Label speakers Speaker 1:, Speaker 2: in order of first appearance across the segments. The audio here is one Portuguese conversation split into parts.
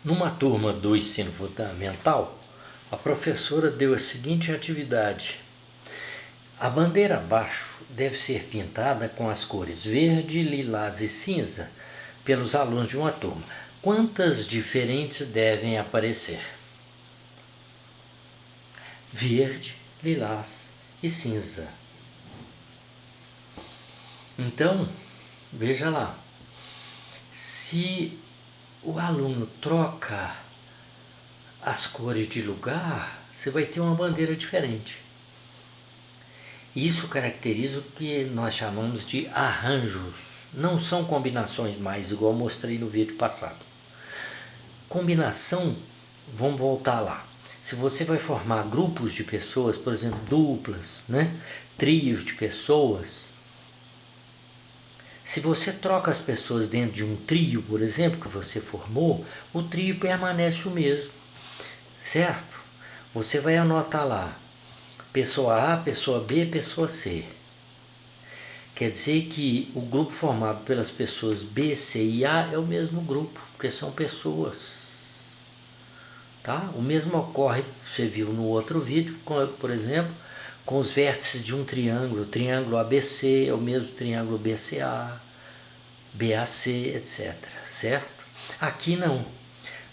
Speaker 1: Numa turma do ensino fundamental, a professora deu a seguinte atividade: a bandeira abaixo deve ser pintada com as cores verde, lilás e cinza pelos alunos de uma turma. Quantas diferentes devem aparecer? Verde, lilás e cinza. Então, veja lá, se o aluno troca as cores de lugar, você vai ter uma bandeira diferente. Isso caracteriza o que nós chamamos de arranjos. Não são combinações mais, igual eu mostrei no vídeo passado. Combinação, vamos voltar lá. Se você vai formar grupos de pessoas, por exemplo, duplas, trios de pessoas, se você troca as pessoas dentro de um trio, por exemplo, que você formou, o trio permanece o mesmo, certo? Você vai anotar lá, pessoa A, pessoa B, pessoa C. Quer dizer que o grupo formado pelas pessoas B, C e A é o mesmo grupo, porque são pessoas. Tá? O mesmo ocorre, você viu no outro vídeo, por exemplo, com os vértices de um triângulo. O triângulo ABC é o mesmo triângulo BCA, BAC, etc. Certo? Aqui não.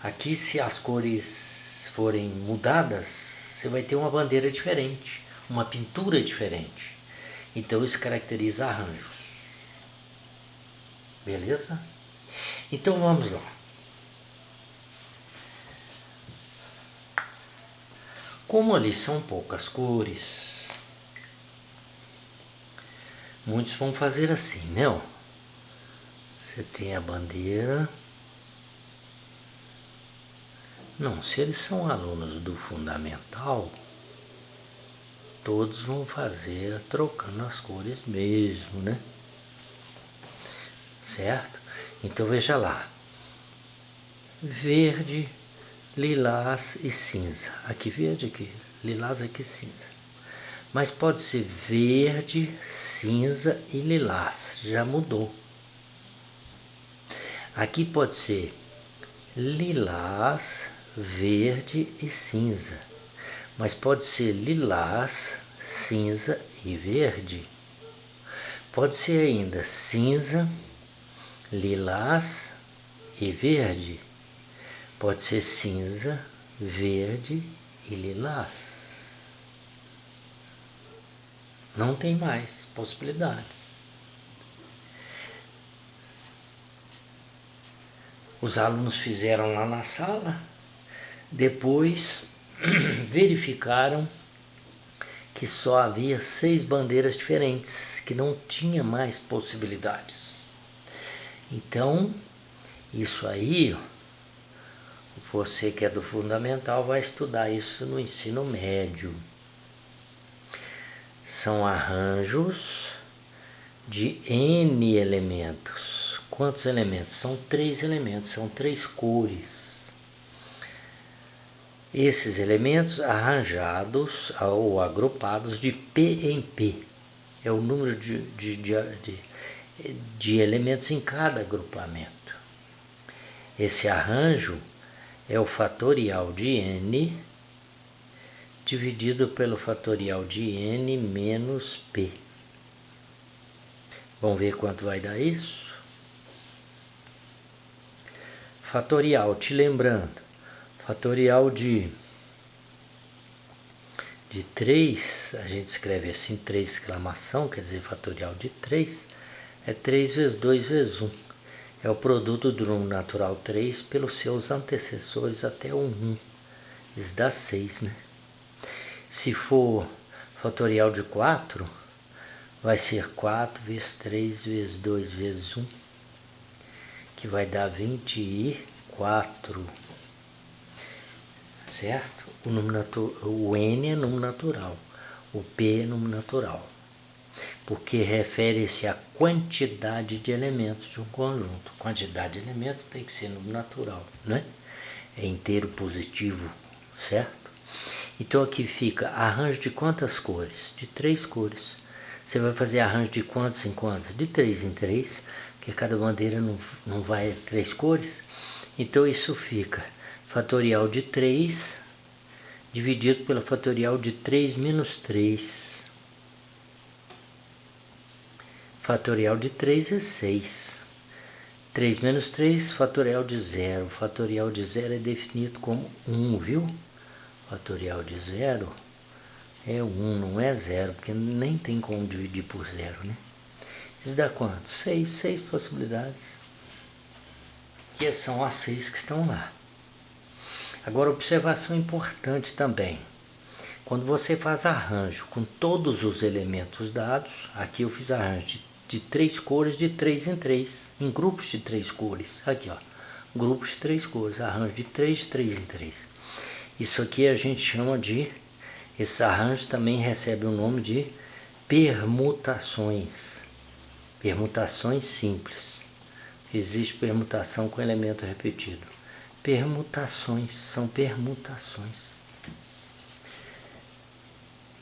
Speaker 1: Aqui, se as cores forem mudadas, você vai ter uma bandeira diferente, uma pintura diferente. Então isso caracteriza arranjos. Beleza? Então vamos lá. Como ali são poucas cores, muitos vão fazer assim, né? Você tem a bandeira. Não, se eles são alunos do fundamental, todos vão fazer trocando as cores mesmo, né? Certo? Então veja lá. Verde, lilás e cinza. Aqui verde, aqui lilás, aqui cinza. Mas pode ser verde, cinza e lilás. Já mudou. Aqui pode ser lilás, verde e cinza. Mas pode ser lilás, cinza e verde. Pode ser ainda cinza, lilás e verde. Pode ser cinza, verde e lilás. Não tem mais possibilidades. Os alunos fizeram lá na sala, depois verificaram que só havia 6 bandeiras diferentes, que não tinha mais possibilidades. Então, isso aí, você que é do fundamental vai estudar isso no ensino médio. São arranjos de N elementos. Quantos elementos? São 3 elementos, são 3 cores. Esses elementos arranjados ou agrupados de P em P. É o número de elementos em cada agrupamento. Esse arranjo é o fatorial de N dividido pelo fatorial de N menos P. Vamos ver quanto vai dar isso? Fatorial, te lembrando, fatorial de 3, a gente escreve assim, 3 exclamação, quer dizer, fatorial de 3, é 3 vezes 2 vezes 1. É o produto do número natural 3 pelos seus antecessores até o 1. Isso dá 6, né? Se for fatorial de 4, vai ser 4 vezes 3 vezes 2 vezes 1, que vai dar 24. Certo? O N é número natural, o P é número natural, porque refere-se à quantidade de elementos de um conjunto. Quantidade de elementos tem que ser número natural, né? É inteiro positivo, certo? Então aqui fica arranjo de quantas cores? De 3 cores. Você vai fazer arranjo de quantos em quantos? De 3 em 3, porque cada bandeira não vai 3 cores. Então isso fica fatorial de 3 dividido pelo fatorial de 3 menos 3. Fatorial de 3 é 6. 3 menos 3, fatorial de 0. Fatorial de 0 é definido como 1, viu? Fatorial de 0 é 1, não é 0, porque nem tem como dividir por 0, né? Isso dá quanto? 6 possibilidades. Que são as 6 que estão lá. Agora, observação importante também. Quando você faz arranjo com todos os elementos dados, aqui eu fiz arranjo de 3 cores de 3 em 3, em grupos de 3 cores. Aqui, ó, grupos de 3 cores, arranjo de 3 em 3. Isso aqui a gente chama de, esse arranjo também recebe o nome de permutações. Permutações simples. Existe permutação com elemento repetido. Permutações, são permutações.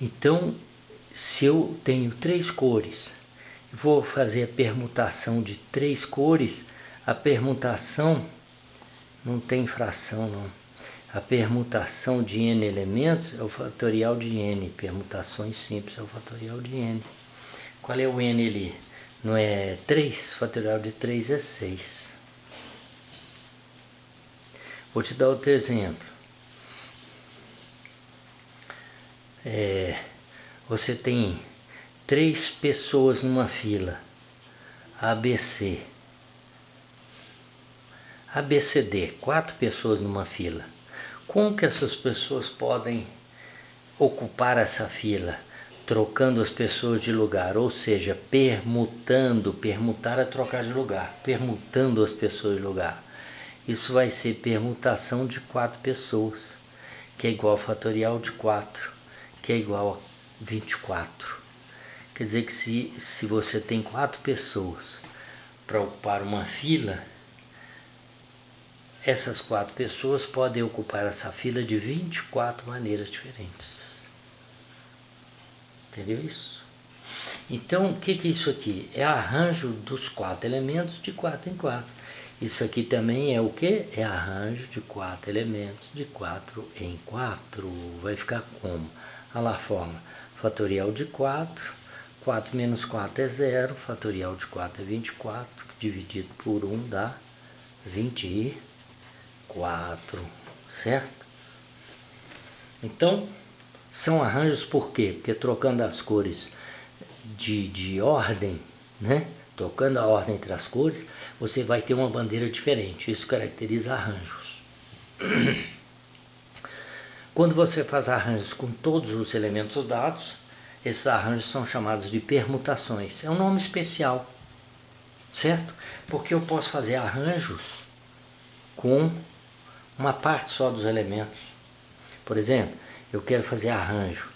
Speaker 1: Então, se eu tenho 3 cores, vou fazer a permutação de 3 cores, a permutação não tem fração não. A permutação de n elementos é o fatorial de n, permutações simples é o fatorial de n. Qual é o n ali? Não é 3? O fatorial de 3 é 6. Vou te dar outro exemplo. Você tem 3 pessoas numa fila, ABC. ABCD, 4 pessoas numa fila. Como que essas pessoas podem ocupar essa fila? Trocando as pessoas de lugar, ou seja, permutando. Permutar é trocar de lugar, permutando as pessoas de lugar. Isso vai ser permutação de 4 pessoas, que é igual ao fatorial de 4, que é igual a 24. Quer dizer que se você tem 4 pessoas para ocupar uma fila, essas 4 pessoas podem ocupar essa fila de 24 maneiras diferentes. Entendeu isso? Então, o que é isso aqui? É arranjo dos 4 elementos de 4 em 4. Isso aqui também é o que? É arranjo de 4 elementos de 4 em 4. Vai ficar como? Olha lá a forma. Fatorial de 4. 4 menos 4 é 0. Fatorial de 4 é 24. Dividido por 1 dá 24. Certo? Então, são arranjos por quê? Porque trocando as cores de ordem, né? Trocando a ordem entre as cores, você vai ter uma bandeira diferente. Isso caracteriza arranjos. Quando você faz arranjos com todos os elementos dados, esses arranjos são chamados de permutações. É um nome especial, certo? Porque eu posso fazer arranjos com uma parte só dos elementos. Por exemplo, eu quero fazer arranjo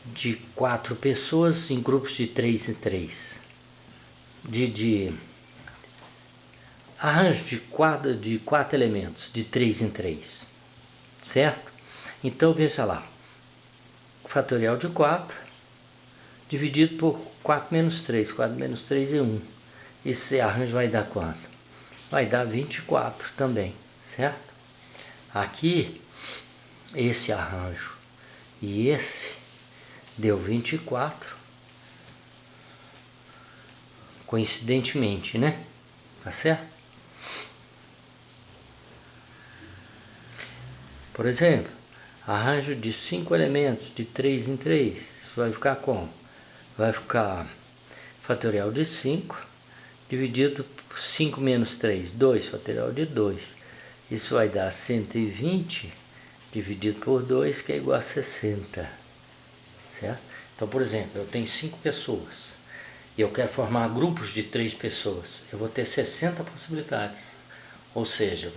Speaker 1: de 4 pessoas em grupos de 3 em 3. Arranjo de 4 elementos de 3 em 3. Certo? Então veja lá. Fatorial de 4 dividido por 4 menos 3. 4 menos 3 é 1. Esse arranjo vai dar quanto? Vai dar 24 também. Certo? Aqui, esse arranjo e esse deu 24, coincidentemente, né? Tá certo? Por exemplo, arranjo de 5 elementos de 3 em 3, isso vai ficar como? Vai ficar fatorial de 5 dividido por 5 menos 3, 2, fatorial de 2. Isso vai dar 120 dividido por 2, que é igual a 60. Certo? Então, por exemplo, eu tenho 5 pessoas e eu quero formar grupos de 3 pessoas. Eu vou ter 60 possibilidades. Ou seja,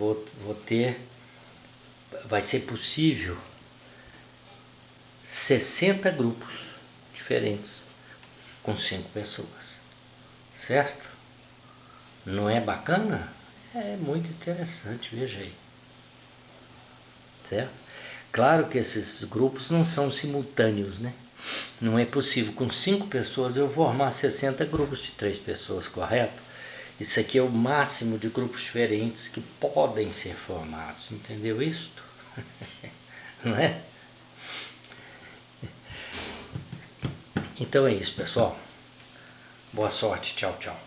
Speaker 1: vai ser possível 60 grupos diferentes com 5 pessoas. Certo? Não é bacana? É muito interessante, veja aí. Certo? Claro que esses grupos não são simultâneos, né? Não é possível com 5 pessoas eu formar 60 grupos de 3 pessoas, correto? Isso aqui é o máximo de grupos diferentes que podem ser formados, entendeu isto? Não é? Então é isso, pessoal. Boa sorte, tchau, tchau.